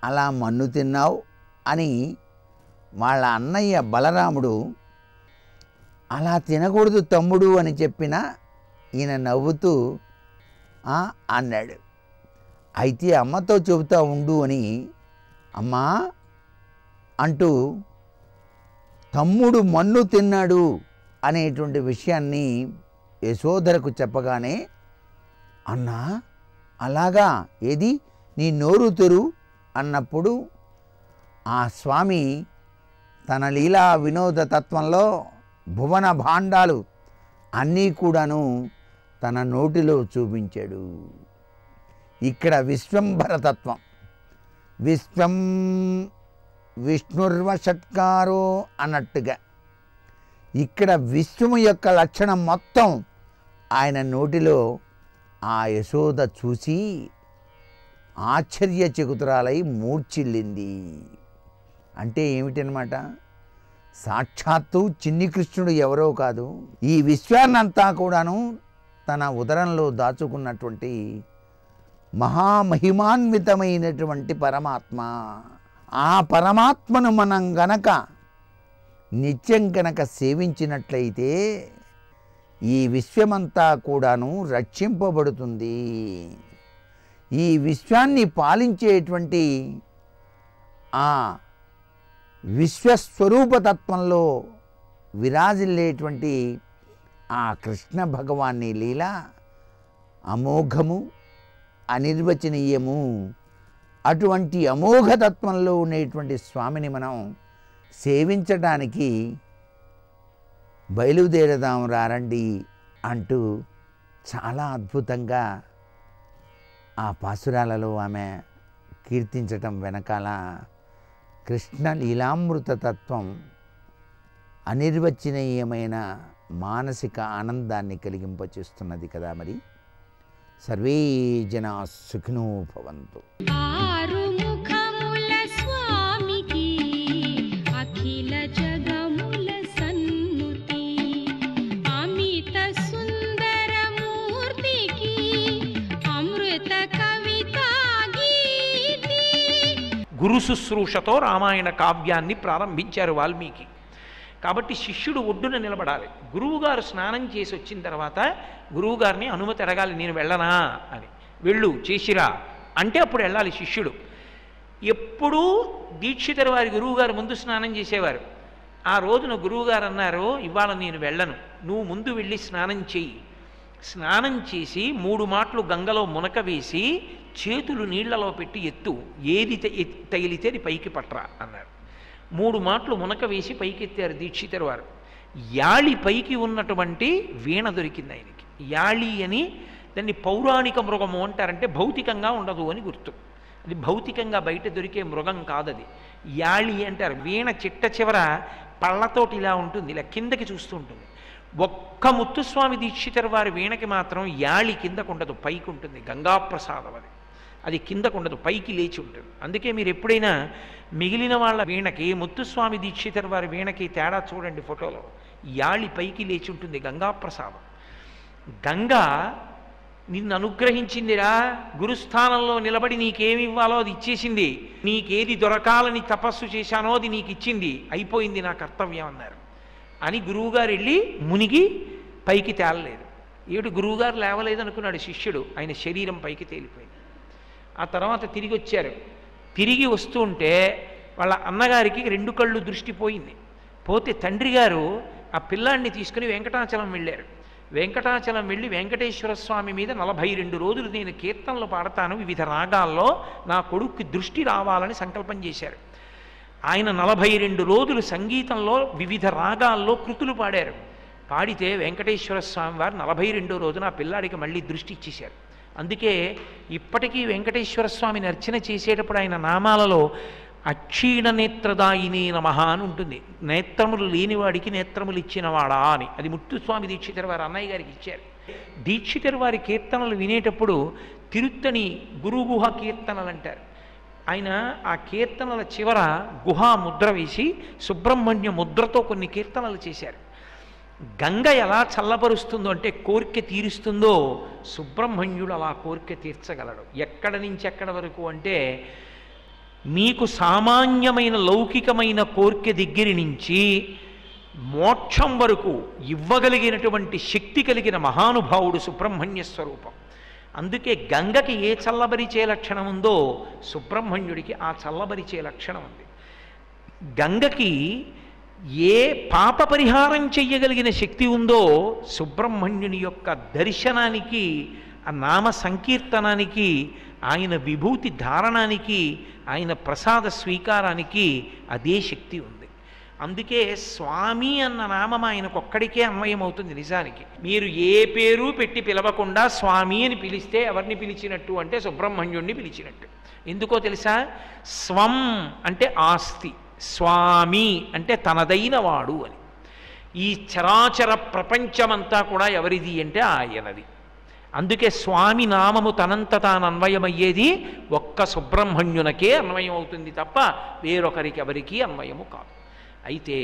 అలా మన్ను తిన్నావు అని వాళ్ళ అన్నయ్య బలరాముడు అలా తినకూడదు తమ్ముడు అని చెప్పినా ఈయన నవ్వుతూ అన్నాడు. అయితే అమ్మతో చెబుతా ఉండు అని అమ్మా అంటూ తమ్ముడు మన్ను తిన్నాడు అనేటువంటి విషయాన్ని యశోధరకు చెప్పగానే, అన్నా అలాగా, ఏది నీ నోరు తెరు అన్నప్పుడు ఆ స్వామి తన లీలా వినోద తత్వంలో భువన భాండాలు అన్నీ కూడాను తన నోటిలో చూపించాడు. ఇక్కడ విశ్వంభరతత్వం, విశ్వం విష్ణుర్వషట్కారో అన్నట్టుగా ఇక్కడ విశ్వము యొక్క లక్షణం మొత్తం ఆయన నోటిలో ఆ యశోద చూసి ఆశ్చర్యచకితురాలై మూర్ఛిల్లింది. అంటే ఏమిటనమాట, సాక్షాత్తు చిన్ని కృష్ణుడు ఎవరో కాదు, ఈ విశ్వాన్నంతా కూడాను తన ఉదరంలో దాచుకున్నటువంటి మహామహిమాన్వితమైనటువంటి పరమాత్మ. ఆ పరమాత్మను మనం గనక నిత్యం కనుక సేవించినట్లయితే ఈ విశ్వమంతా కూడాను రక్షింపబడుతుంది. ఈ విశ్వాన్ని పాలించేటువంటి ఆ విశ్వస్వరూపతత్వంలో విరాజిల్లేటువంటి ఆ కృష్ణ భగవాన్ని లీల అమోఘము, అనిర్వచనీయము. అటువంటి అమోఘతత్వంలో ఉండేటువంటి స్వామిని మనం సేవించడానికి బయలుదేరదాం రారండి అంటూ చాలా అద్భుతంగా ఆ పాసురాలలో ఆమె కీర్తించటం వెనకాల కృష్ణ లీలామృత తత్వం అనిర్వచనీయమైన మానసిక ఆనందాన్ని కలిగింపచేస్తున్నది కదా. మరి సర్వే జనా సుఖినో భవంతు. ఆరుముఖముల స్వామికి అఖిల జగముల సన్ముతి, అమిత సుందర మూర్తికి అమృత కవితా గీతి. గురు శుశ్రూషతో రామాయణ కావ్యాన్ని ప్రారంభించారు వాల్మీకి. కాబట్టి శిష్యుడు ఒడ్డున నిలబడాలి. గురువుగారు స్నానం చేసి వచ్చిన తర్వాత గురువుగారిని అనుమతి అడగాలి, నేను వెళ్ళనా అని. వెళ్ళు చేసిరా అంటే అప్పుడు వెళ్ళాలి శిష్యుడు. ఎప్పుడూ దీక్షితుల వారి గురువుగారు ముందు స్నానం చేసేవారు. ఆ రోజున గురువుగారు అన్నారు, ఇవాళ నేను వెళ్ళను, నువ్వు ముందు వెళ్ళి స్నానం చెయ్యి. స్నానం చేసి 3 మాటలు గంగలో మునక వేసి చేతులు నీళ్లలో పెట్టి ఎత్తు, ఏది తగిలితే అది పైకి పట్రా అన్నారు. 3 మాటలు మునక వేసి పైకెత్తారు దీక్షితుల వారు. యాళి పైకి ఉన్నటువంటి వీణ దొరికింది ఆయనకి. యాళి అని దాన్ని పౌరాణిక మృగము అంటారంటే భౌతికంగా ఉండదు అని గుర్తు. అది భౌతికంగా బయట దొరికే మృగం కాదది. యాళి అంటారు. వీణ చిట్ట చివర పళ్ళతోటి ఇలా ఉంటుంది, ఇలా కిందకి చూస్తూ ఉంటుంది. ఒక్క ముత్తుస్వామి దీక్షితుల వారి వీణకి మాత్రం యాళి కిందకు ఉండదు, పైకి ఉంటుంది. గంగాప్రసాదం అది. అది కిందకు ఉండదు, పైకి లేచి ఉంటుంది. అందుకే మీరు ఎప్పుడైనా మిగిలిన వాళ్ళ వీణకి ముత్తుస్వామి దీక్షితుల వారి వీణకి తేడా చూడండి ఫోటోలో. యాళి పైకి లేచి ఉంటుంది, గంగాప్రసాదం. గంగా నిన్ను అనుగ్రహించిందిరా, గురుస్థానంలో నిలబడి నీకేమి ఇవ్వాలో అది ఇచ్చేసింది, నీకేది దొరకాలని తపస్సు చేశానో అది నీకు ఇచ్చింది, అయిపోయింది నా కర్తవ్యం అన్నారు. అని గురువుగారు వెళ్ళి మునిగి పైకి తేలలేదు. ఏడు గురువుగారు లేవలేదనుకున్నాడు శిష్యుడు, ఆయన శరీరం పైకి తేలిపోయింది. ఆ తర్వాత తిరిగి వచ్చారు. తిరిగి వస్తుంటే వాళ్ళ అన్నగారికి 2 కళ్ళు దృష్టి పోయింది. పోతే తండ్రి గారు ఆ పిల్లాడిని తీసుకుని వెంకటాచలం వెళ్ళారు. వెంకటాచలం వెళ్ళి వెంకటేశ్వర స్వామి మీద 42 రోజులు నేను కీర్తనలు పాడతాను, వివిధ రాగాల్లో నా కొడుక్కి దృష్టి రావాలని సంకల్పం చేశారు. ఆయన 42 రోజులు సంగీతంలో వివిధ రాగాల్లో కృతులు పాడారు. పాడితే వెంకటేశ్వర స్వామి వారు 42వ రోజున ఆ పిల్లాడికి మళ్ళీ దృష్టి ఇచ్చేశారు. అందుకే ఇప్పటికీ వెంకటేశ్వర స్వామిని అర్చన చేసేటప్పుడు ఆయన నామాలలో అక్షీణ నేత్రదాయిని నమః అని ఉంటుంది. నేత్రములు లేనివాడికి నేత్రములు ఇచ్చినవాడా అని. అది ముత్తుస్వామి దీక్షితర్ వారు అన్నయ్య గారికి ఇచ్చారు. దీక్షితర్ వారి కీర్తనలు వినేటప్పుడు తిరుత్తని గురుగుహ కీర్తనలు అంటారు. ఆయన ఆ కీర్తనల చివర గుహా ముద్ర వేసి సుబ్రహ్మణ్య ముద్రతో కొన్ని కీర్తనలు చేశారు. గంగ ఎలా చల్లపరుస్తుందో అంటే కోరిక తీరుస్తుందో సుబ్రహ్మణ్యుడు అలా కోరిక తీర్చగలడు. ఎక్కడ నుంచి ఎక్కడ వరకు అంటే మీకు సామాన్యమైన లౌకికమైన కోరిక దగ్గర నుంచి మోక్షం వరకు ఇవ్వగలిగినటువంటి శక్తి కలిగిన మహానుభావుడు సుబ్రహ్మణ్య స్వరూపం. అందుకే గంగకి ఏ చల్లబరిచే లక్షణం ఉందో సుబ్రహ్మణ్యుడికి ఆ చల్లబరిచే లక్షణం ఉంది. గంగకి ఏ పాప పరిహారం చెయ్యగలిగిన శక్తి ఉందో సుబ్రహ్మణ్యుని యొక్క దర్శనానికి, ఆ నామ సంకీర్తనానికి, ఆయన విభూతి ధారణానికి, ఆయన ప్రసాద స్వీకారానికి అదే శక్తి ఉంది. అందుకే స్వామి అన్న నామం ఆయనకొక్కడికే అన్వయం అవుతుంది. నిజానికి మీరు ఏ పేరు పెట్టి పిలవకుండా స్వామి అని పిలిస్తే ఎవరిని పిలిచినట్టు అంటే సుబ్రహ్మణ్యుణ్ణి పిలిచినట్టు. ఎందుకో తెలుసా? స్వం అంటే ఆస్తి, స్వామి అంటే తనదైన వాడు అని. ఈ చరాచర ప్రపంచమంతా కూడా ఎవరిది అంటే ఆయనది. అందుకే స్వామి నామము తనంత తాను అన్వయమయ్యేది ఒక్క సుబ్రహ్మణ్యునకే అన్వయం అవుతుంది తప్ప వేరొకరికి ఎవరికీ అన్వయము కాదు. అయితే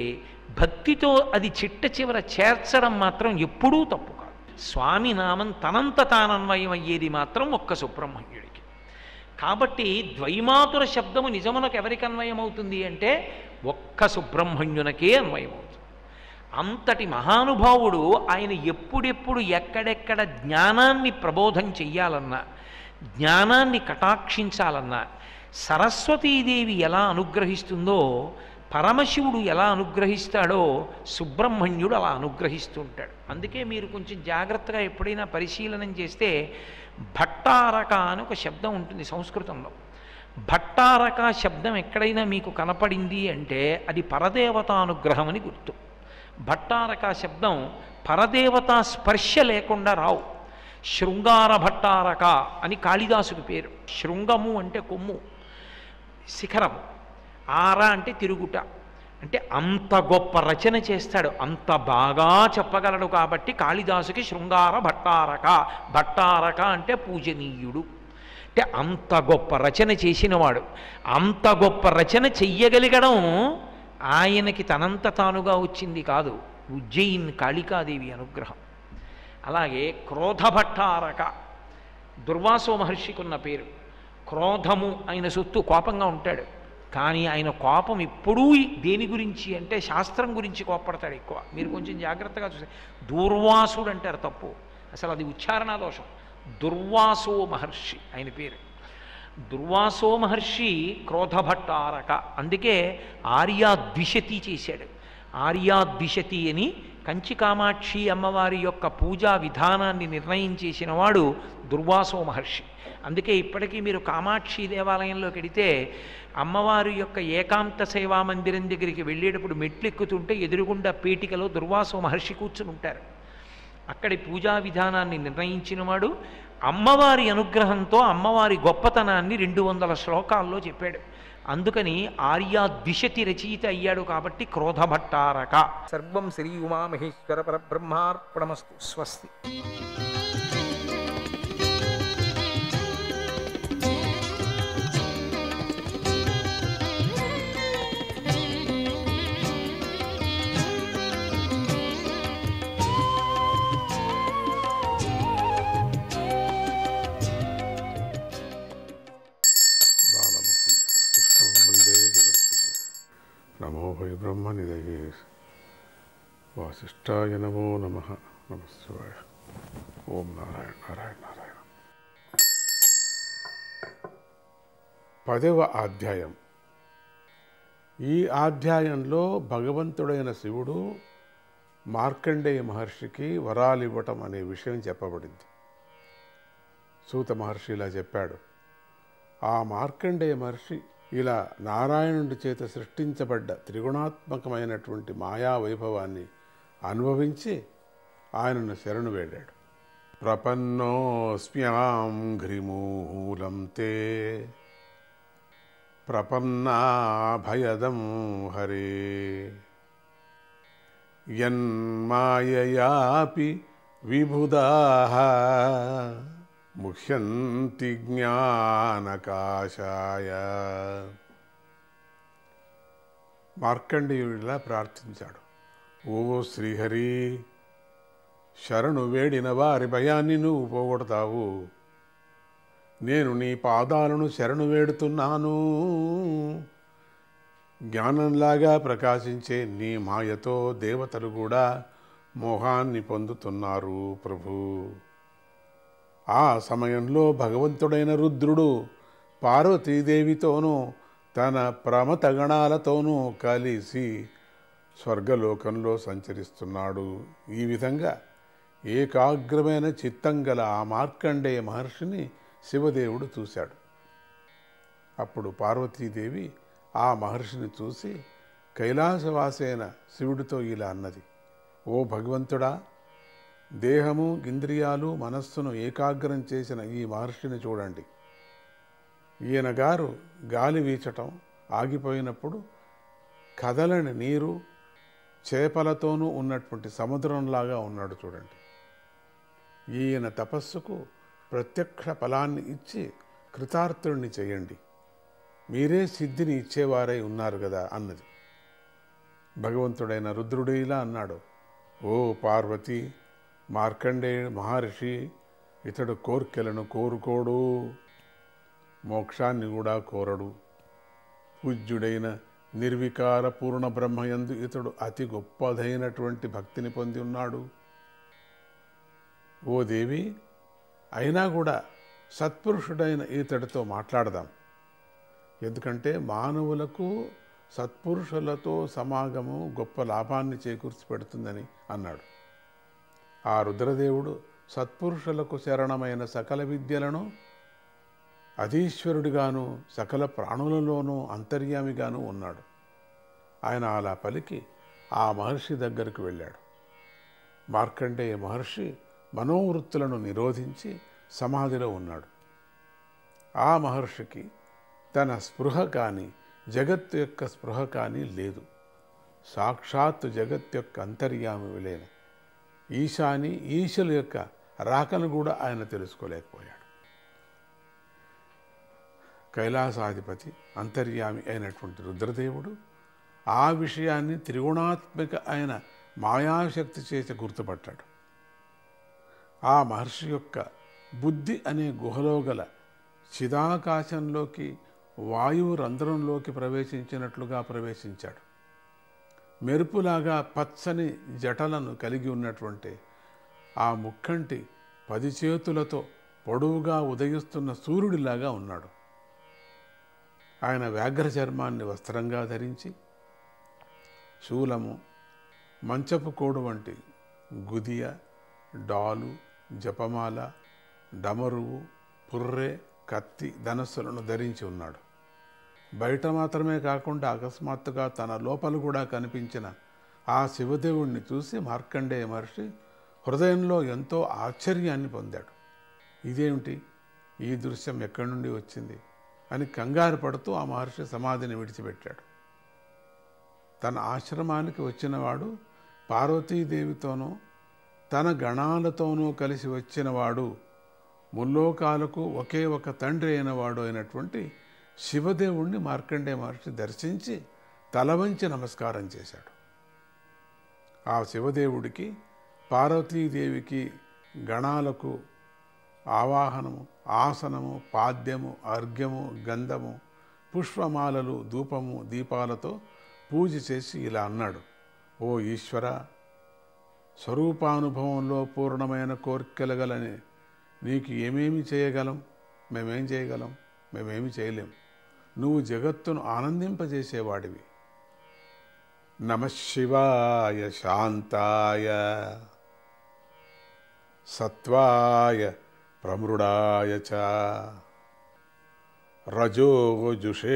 భక్తితో అది చిట్ట చివర చేర్చడం మాత్రం ఎప్పుడూ తప్పు కాదు. స్వామి నామం తనంత తాను అన్వయం అయ్యేది మాత్రం ఒక్క సుబ్రహ్మణ్యుడికి. కాబట్టి ద్వైమాతుర శబ్దము నిజమునకు ఎవరికి అన్వయం అవుతుంది అంటే ఒక్క సుబ్రహ్మణ్యునకే అన్వయం అవుతుంది. అంతటి మహానుభావుడు ఆయన ఎప్పుడెప్పుడు ఎక్కడెక్కడ జ్ఞానాన్ని ప్రబోధం చెయ్యాలన్నా, జ్ఞానాన్ని కటాక్షించాలన్నా సరస్వతీదేవి ఎలా అనుగ్రహిస్తుందో, పరమశివుడు ఎలా అనుగ్రహిస్తాడో సుబ్రహ్మణ్యుడు అలా అనుగ్రహిస్తూ ఉంటాడు. అందుకే మీరు కొంచెం జాగ్రత్తగా ఎప్పుడైనా పరిశీలనం చేస్తే భట్టారక అని ఒక శబ్దం ఉంటుంది సంస్కృతంలో. భట్టారక శబ్దం ఎక్కడైనా మీకు కనపడింది అంటే అది పరదేవతానుగ్రహం అని గుర్తు. భట్టారక శబ్దం పరదేవతా స్పర్శ లేకుండా రావు. శృంగార భట్టారక అని కాళిదాసుకి పేరు. శృంగము అంటే కొమ్ము, శిఖరము, ఆర అంటే తిరుగుట. అంటే అంత గొప్ప రచన చేస్తాడు, అంత బాగా చెప్పగలడు. కాబట్టి కాళిదాసుకి శృంగార భట్టారక. భట్టారక అంటే పూజనీయుడు. అంటే అంత గొప్ప రచన చేసినవాడు. అంత గొప్ప రచన చెయ్యగలిగడం ఆయనకి తనంత తానుగా వచ్చింది కాదు, ఉజ్జయిన్ కాళికాదేవి అనుగ్రహం. అలాగే క్రోధభట్టారక దుర్వాసో మహర్షికి ఉన్న పేరు. క్రోధము ఆయన సొత్తు, కోపంగా ఉంటాడు. కానీ ఆయన కోపం ఎప్పుడూ దేని గురించి అంటే శాస్త్రం గురించి కోపడతాడు ఎక్కువ. మీరు కొంచెం జాగ్రత్తగా చూస్తే దూర్వాసుడు అంటారు, తప్పు, అసలు అది ఉచ్చారణ దోషం. దుర్వాసో మహర్షి ఆయన పేరు. దుర్వాసో మహర్షి క్రోధభట్టారక. అందుకే ఆర్యాద్విషతి చేశాడు. ఆర్యాద్విషతి అని కంచి కామాక్షి అమ్మవారి యొక్క పూజా విధానాన్ని నిర్ణయం చేసిన వాడు దుర్వాసో మహర్షి. అందుకే ఇప్పటికీ మీరు కామాక్షి దేవాలయంలోకి వెడితే అమ్మవారి యొక్క ఏకాంత సేవా మందిరం దగ్గరికి వెళ్ళేటప్పుడు మెట్లు ఎక్కుతుంటే ఎదురుగుండా పేటికలో దుర్వాసో మహర్షి కూర్చుని ఉంటారు. అక్కడి పూజా విధానాన్ని నిర్ణయించినవాడు. అమ్మవారి అనుగ్రహంతో అమ్మవారి గొప్పతనాన్ని 200 శ్లోకాల్లో చెప్పాడు. అందుకని ఆర్యాద్విషతి రచయిత అయ్యాడు. కాబట్టి క్రోధభట్టారక. సర్వం శ్రీ ఉమామహేశ్వర పరబ్రహ్మార్పణమస్తు. స్వస్తి. నమో వై బ్రహ్మనిధయే వాసిష్ఠాయ నమో నమః. నమః శివాయ. ఓం నారాయణ నారాయణ నారాయణ. 10వ అధ్యాయం ఈ అధ్యాయంలో భగవంతుడైన శివుడు మార్కండేయ మహర్షికి వరాలు ఇవ్వటం అనే విషయం చెప్పబడింది. సూత మహర్షి ఇలా చెప్పాడు. ఆ మార్కండేయ మహర్షి ఇలా నారాయణుడి చేత సృష్టించబడ్డ త్రిగుణాత్మకమైనటువంటి మాయా వైభవాన్ని అనుభవించి ఆయనను శరణు వేడాడు. ప్రపన్నోస్మ్యాం ఘ్రిమూలం తే ప్రపన్నాభయదం హరే యన్మాయయాపి విబుధాః ముహ్యంతి జ్ఞానకాశాయ. మార్కండేయుడిలా ప్రార్థించాడు. ఓ శ్రీహరి, శరణు వేడిన వారి భయాన్ని నువ్వు పోగొడతావు. నేను నీ పాదాలను శరణు వేడుతున్నాను. జ్ఞానంలాగా ప్రకాశించే నీ మాయతో దేవతలు కూడా మోహాన్ని పొందుతున్నారు ప్రభు. ఆ సమయంలో భగవంతుడైన రుద్రుడు పార్వతీదేవితోనూ తన ప్రమతగణాలతోనూ కలిసి స్వర్గలోకంలో సంచరిస్తున్నాడు. ఈ విధంగా ఏకాగ్రమైన చిత్తం గల ఆ మార్కండేయ మహర్షిని శివదేవుడు చూశాడు. అప్పుడు పార్వతీదేవి ఆ మహర్షిని చూసి కైలాసవాసైన శివుడితో ఇలా అన్నది. ఓ భగవంతుడా, దేహము, ఇంద్రియాలు, మనస్సును ఏకాగ్రం చేసిన ఈ మహర్షిని చూడండి. ఈయన గారు గాలి వీచటం ఆగిపోయినప్పుడు కదలని నీరు, చేపలతోనూ ఉన్నటువంటి సముద్రంలాగా ఉన్నాడు చూడండి. ఈయన తపస్సుకు ప్రత్యక్ష ఫలాన్ని ఇచ్చి కృతార్థుడిని చేయండి. మీరే సిద్ధిని ఇచ్చేవారై ఉన్నారు కదా అన్నది. భగవంతుడైన రుద్రుడు ఇలా అన్నాడు. ఓ పార్వతి, మార్కండేయ మహర్షి ఇతడు కోర్కెలను కోరుకోడు, మోక్షాన్ని కూడా కోరడు. పూజ్యుడైన నిర్వికార పూర్ణ బ్రహ్మయందు ఇతడు అతి గొప్పదైనటువంటి భక్తిని పొంది ఉన్నాడు. ఓ దేవి, అయినా కూడా సత్పురుషుడైన ఇతడితో మాట్లాడదాం. ఎందుకంటే మానవులకు సత్పురుషులతో సమాగము గొప్ప లాభాన్ని చేకూర్చి పెడుతుందని అన్నాడు. ఆ రుద్రదేవుడు సత్పురుషులకు శరణమైన సకల విద్యలను అధీశ్వరుడిగాను సకల ప్రాణులలోనూ అంతర్యామిగాను ఉన్నాడు. ఆయన అలా పలికి ఆ మహర్షి దగ్గరకు వెళ్ళాడు. మార్కండేయ మహర్షి మనోవృత్తులను నిరోధించి సమాధిలో ఉన్నాడు. ఆ మహర్షికి తన స్పృహ కానీ జగత్తు యొక్క స్పృహ కానీ లేదు. సాక్షాత్తు జగత్తు యొక్క అంతర్యామి విలేన ఈశాని, ఈశుల యొక్క రాకను కూడా ఆయన తెలుసుకోలేకపోయాడు. కైలాసాధిపతి అంతర్యామి అయినటువంటి రుద్రదేవుడు ఆ విషయాన్ని త్రిగుణాత్మక అయిన మాయాశక్తి చేత గుర్తుపట్టాడు. ఆ మహర్షి యొక్క బుద్ధి అనే గుహలో గల చిదాకాశంలోకి వాయువు రంధ్రంలోకి ప్రవేశించినట్లుగా ప్రవేశించాడు. మెరుపులాగా పచ్చని జటలను కలిగి ఉన్నటువంటి ఆ ముక్కంటి 10 చేతులతో పొడవుగా ఉదయిస్తున్న సూర్యుడిలాగా ఉన్నాడు. ఆయన వ్యాఘ్ర చర్మాన్ని వస్త్రంగా ధరించి శూలము, మంచపు కోడు వంటి గుదియ, డాలు, జపమాల, డమరువు, పుర్రె, కత్తి, ధనస్సులను ధరించి ఉన్నాడు. బయట మాత్రమే కాకుండా అకస్మాత్తుగా తన లోపల కూడా కనిపించిన ఆ శివదేవుణ్ణి చూసి మార్కండేయ మహర్షి హృదయంలో ఎంతో ఆశ్చర్యాన్ని పొందాడు. ఇదేమిటి, ఈ దృశ్యం ఎక్కడి నుండి వచ్చింది అని కంగారు పడుతూ ఆ మహర్షి సమాధిని విడిచిపెట్టాడు. తన ఆశ్రమానికి వచ్చినవాడు పార్వతీదేవితోనూ తన గణాలతోనూ కలిసి వచ్చినవాడు, ముల్లోకాలకు ఒకే ఒక తండ్రి అయినవాడు అయినటువంటి శివదేవుణ్ణి మార్కండేయ మహర్షి దర్శించి తల వంచి నమస్కారం చేశాడు. ఆ శివదేవుడికి, పార్వతీదేవికి, గణాలకు ఆవాహనము, ఆసనము, పాద్యము, అర్ఘ్యము, గంధము, పుష్పమాలలు, ధూపము, దీపాలతో పూజ చేసి ఇలా అన్నాడు. ఓ ఈశ్వర, స్వరూపానుభవంలో పూర్ణమైన కోర్కెలగలని నీకు ఏమేమి చేయగలం? మేమేం చేయగలం? మేమేమి చేయలేం. నువ్వు జగత్తును ఆనందింపజేసేవాడివి. నమః శివాయ శాంతాయ సత్వాయ ప్రమృడాయ చ రజోజుషేప్యఘోరాయ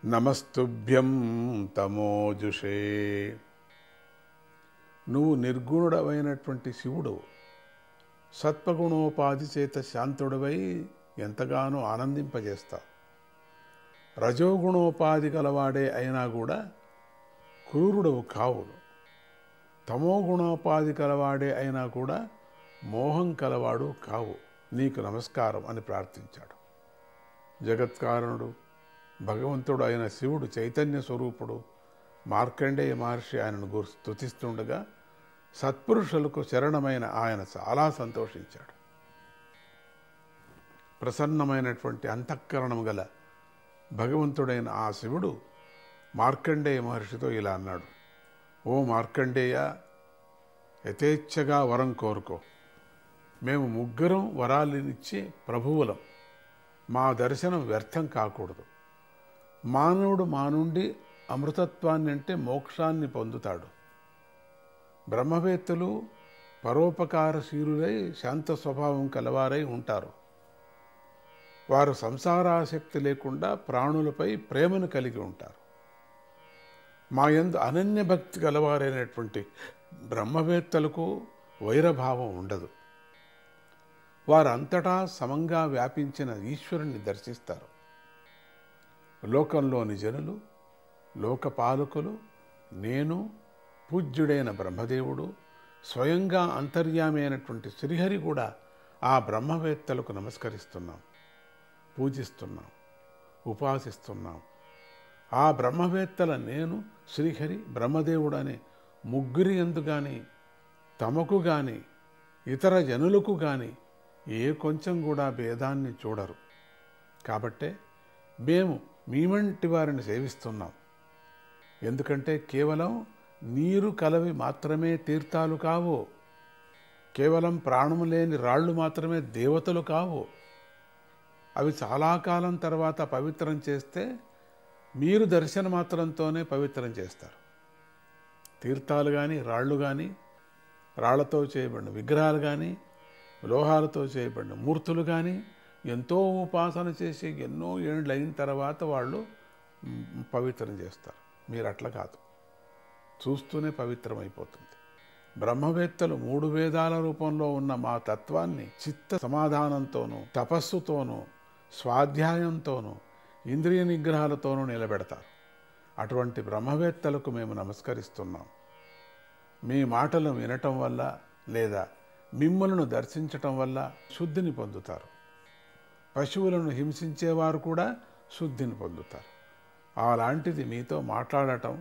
నమస్తుభ్యం తమోజుషే. నువ్వు నిర్గుణుడమైనటువంటి శివుడు, సత్వగుణోపాధి చేత శాంతుడివై ఎంతగానో ఆనందింపజేస్తావు. రజోగుణోపాధి గలవాడే అయినా కూడా క్రూరుడవు కావు. తమోగుణోపాధి కలవాడే అయినా కూడా మోహం కలవాడు కావు. నీకు నమస్కారం అని ప్రార్థించాడు. జగత్కారణుడు భగవంతుడు అయిన శివుడు చైతన్య స్వరూపుడు మార్కండేయ మహర్షి ఆయనను స్తుతిస్తుండగా సత్పురుషులకు శరణమైన ఆయన చాలా సంతోషించాడు. ప్రసన్నమైనటువంటి అంతఃకరణం గల భగవంతుడైన ఆ శివుడు మార్కండేయ మహర్షితో ఇలా అన్నాడు: ఓ మార్కండేయ, యథేచ్ఛగా వరం కోరుకో. మేము ముగ్గురం వరాలినిచ్చే ప్రభువులం. మా దర్శనం వ్యర్థం కాకూడదు. మానవుడు మా నుండి అమృతత్వాన్ని అంటే మోక్షాన్ని పొందుతాడు. బ్రహ్మవేత్తలు పరోపకారశీలులై శాంత స్వభావం కలవారై ఉంటారు. వారు సంసారాసక్తి లేకుండా ప్రాణులపై ప్రేమను కలిగి ఉంటారు. మా యందు అనన్య భక్తి గలవారైనటువంటి బ్రహ్మవేత్తలకు వైరభావం ఉండదు. వారంతటా సమంగా వ్యాపించిన ఈశ్వరుణ్ణి దర్శిస్తారు. లోకంలోని జనులు, లోకపాలకులు, నేను, పూజ్యుడైన బ్రహ్మదేవుడు, స్వయంగా అంతర్యామి అయినటువంటి శ్రీహరి కూడా ఆ బ్రహ్మవేత్తలకు నమస్కరిస్తున్నాం, పూజిస్తున్నాం, ఉపాసిస్తున్నాం. ఆ బ్రహ్మవేత్తల నేను, శ్రీహరి, బ్రహ్మదేవుడు అనే ముగ్గురి యందు గాని, తమకు గాని, ఇతర జనులకు గాని ఏ కొంచెం కూడా భేదాన్ని చూడరు. కాబట్టే మేము మీ వంటి వారిని సేవిస్తున్నాం. ఎందుకంటే కేవలం నీరు కలవి మాత్రమే తీర్థాలు కావు. కేవలం ప్రాణము లేని రాళ్ళు మాత్రమే దేవతలు కావు. అవి చాలా కాలం తర్వాత పవిత్రం చేస్తే మీరు దర్శన మాత్రంతోనే పవిత్రం చేస్తారు. తీర్థాలు కానీ, రాళ్ళు కానీ, రాళ్లతో చేయబడిన విగ్రహాలు కానీ, లోహాలతో చేయబడిన మూర్తులు కానీ ఎంతో ఉపాసన చేసి ఎన్నో ఏళ్ళు అయిన తర్వాత వాళ్ళు పవిత్రం చేస్తారు. మీరు అట్లా కాదు, చూస్తూనే పవిత్రమైపోతుంది. బ్రహ్మవేత్తలు 3 వేదాల రూపంలో ఉన్న మా తత్వాన్ని చిత్త సమాధానంతోనూ, తపస్సుతోనూ, స్వాధ్యాయంతోనూ, ఇంద్రియ నిగ్రహాలతోనూ నిలబెడతారు. అటువంటి బ్రహ్మవేత్తలకు మేము నమస్కరిస్తున్నాం. మీ మాటలు వినటం వల్ల లేదా మిమ్మలను దర్శించటం వల్ల శుద్ధిని పొందుతారు. పశువులను హింసించేవారు కూడా శుద్ధిని పొందుతారు. అలాంటిది మీతో మాట్లాడటం,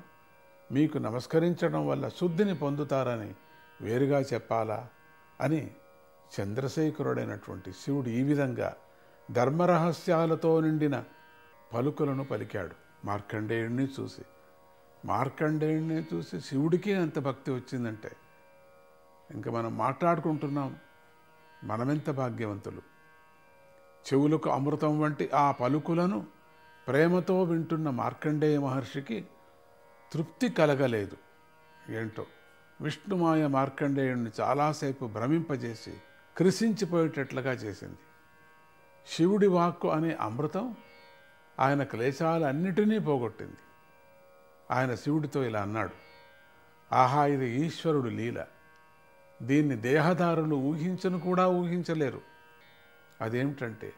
మీకు నమస్కరించడం వల్ల శుద్ధిని పొందుతారని వేరుగా చెప్పాలా అని చంద్రశేఖరుడైనటువంటి శివుడు ఈ విధంగా ధర్మరహస్యాలతో నిండిన పలుకులను పలికాడు మార్కండేయుణ్ణి చూసి. మార్కండేయుణ్ణి చూసి శివుడికి అంత భక్తి వచ్చిందంటే ఇంకా మనం మాట్లాడుకుంటున్నాం, మనమెంత భాగ్యవంతులు. చెవులకు అమృతం వంటి ఆ పలుకులను ప్రేమతో వింటున్న మార్కండేయ మహర్షికి తృప్తి కలగలేదు. ఏంటో విష్ణుమాయ మార్కండేయుణ్ణి చాలాసేపు భ్రమింపజేసి కృశించిపోయేటట్లుగా చేసింది. శివుడి వాక్కు అనే అమృతం ఆయన క్లేశాలన్నిటినీ పోగొట్టింది. ఆయన శివుడితో ఇలా అన్నాడు: ఆహా, ఇది ఈశ్వరుడు లీల. దీన్ని దేహదారులు ఊహించను కూడా ఊహించలేరు. అదేమిటంటే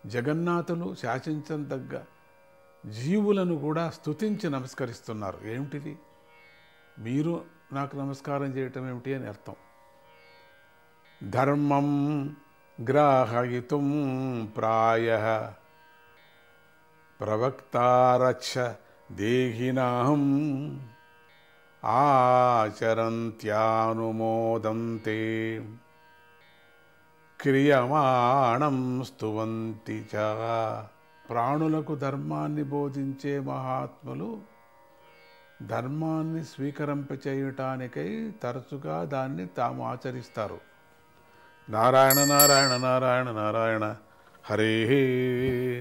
జగన్నాథులు శాసించదగ్గ జీవులను కూడా స్తుతించి నమస్కరిస్తున్నారు. ఏమిటిది? మీరు నాకు నమస్కారం చేయటం ఏమిటి అని అర్థం. ధర్మం గ్రాహయితుం ప్రాయః ప్రవక్తారచ్చ దేహినాం ఆచరంత్యానుమోదంతే క్రియమాణం స్తువంతి చ. ప్రాణులకు ధర్మాన్ని బోధించే మహాత్ములు ధర్మాన్ని స్వీకరింపచేయటానికై తరచుగా దాన్ని తాము ఆచరిస్తారు. నారాయణ నారాయణ నారాయణ నారాయణ హరే